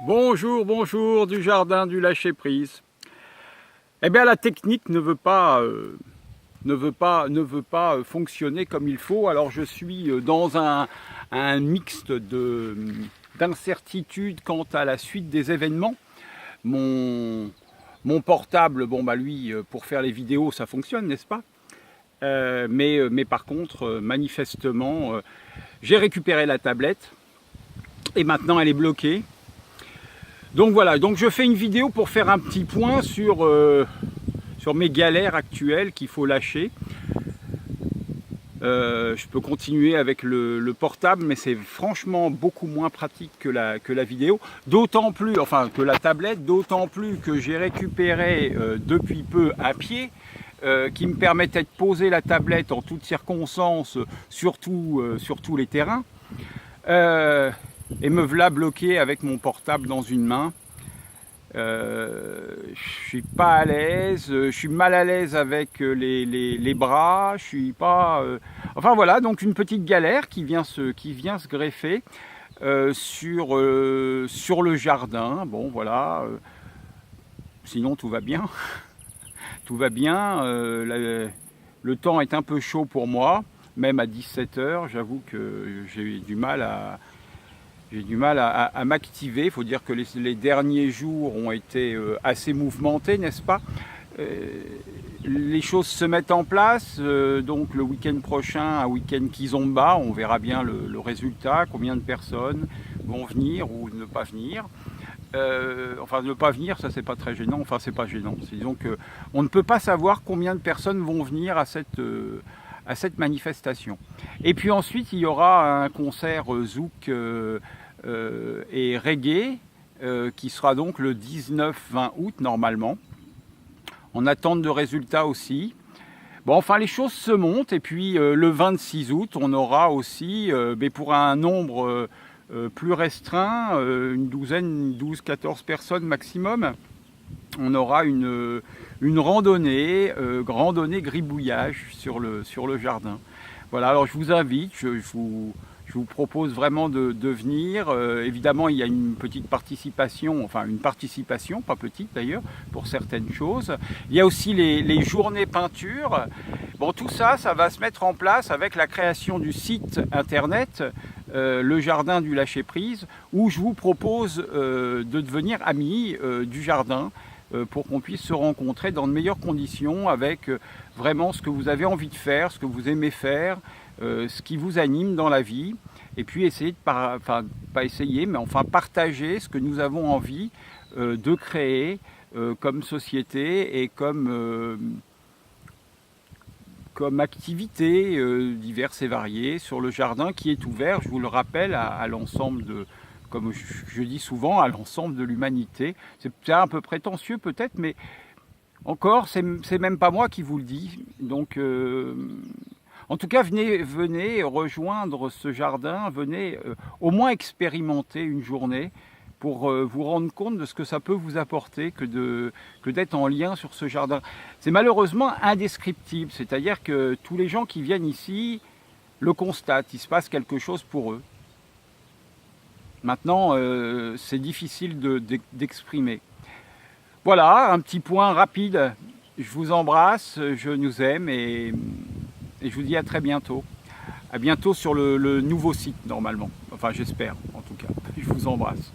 Bonjour, bonjour du jardin du lâcher-prise. Eh bien, la technique ne veut pas fonctionner comme il faut. Alors, je suis dans un mixte d'incertitude quant à la suite des événements. Mon portable, bon bah lui, pour faire les vidéos, ça fonctionne, n'est-ce pas? Mais par contre, manifestement, j'ai récupéré la tablette et maintenant elle est bloquée. Donc voilà, donc je fais une vidéo pour faire un petit point sur mes galères actuelles qu'il faut lâcher. Je peux continuer avec le portable, mais c'est franchement beaucoup moins pratique que la vidéo. D'autant plus, enfin que la tablette, d'autant plus que j'ai récupéré depuis peu un pied qui me permettait de poser la tablette en toutes circonstances, surtout sur tous les terrains. Et me voilà bloqué avec mon portable dans une main. Je suis pas à l'aise, je suis mal à l'aise avec les bras, je suis pas... Enfin voilà, donc une petite galère qui vient se greffer sur le jardin. Bon voilà, sinon tout va bien. Tout va bien, le temps est un peu chaud pour moi, même à 17 h, j'avoue que j'ai du mal à m'activer. Il faut dire que les derniers jours ont été assez mouvementés, n'est-ce pas? Les choses se mettent en place, donc le week-end prochain, un week-end Kizomba, on verra bien le résultat, combien de personnes vont venir ou ne pas venir. Enfin, ne pas venir, ça c'est pas très gênant, enfin c'est pas gênant. Disons qu'on ne peut pas savoir combien de personnes vont venir à cette manifestation. Et puis ensuite, il y aura un concert zouk et reggae qui sera donc le 19-20 août normalement. En attente de résultats aussi. Bon, enfin les choses se montent, et puis le 26 août, on aura aussi, mais pour un nombre plus restreint, une douzaine, 12-14 personnes maximum, on aura une randonnée gribouillage sur le jardin. Voilà, alors je vous invite, je vous propose vraiment de venir. Évidemment, il y a une petite participation, enfin une participation, pas petite d'ailleurs, pour certaines choses. Il y a aussi les journées peinture. Bon, tout ça, ça va se mettre en place avec la création du site internet le jardin du lâcher-prise, où je vous propose de devenir amis du jardin pour qu'on puisse se rencontrer dans de meilleures conditions avec vraiment ce que vous avez envie de faire, ce que vous aimez faire, ce qui vous anime dans la vie, et puis essayer enfin pas essayer, mais enfin partager ce que nous avons envie de créer comme société et comme activités diverses et variées sur le jardin qui est ouvert, je vous le rappelle, à l'ensemble de, comme je dis souvent, à l'ensemble de l'humanité. C'est un peu prétentieux peut-être, mais encore, c'est même pas moi qui vous le dis. Donc, en tout cas, venez rejoindre ce jardin, venez au moins expérimenter une journée pour vous rendre compte de ce que ça peut vous apporter que d'être en lien sur ce jardin. C'est malheureusement indescriptible, c'est-à-dire que tous les gens qui viennent ici le constatent, il se passe quelque chose pour eux. Maintenant, c'est difficile d'exprimer. Voilà, un petit point rapide. Je vous embrasse, je nous aime et je vous dis à très bientôt. À bientôt sur le nouveau site normalement. Enfin, j'espère en tout cas. Je vous embrasse.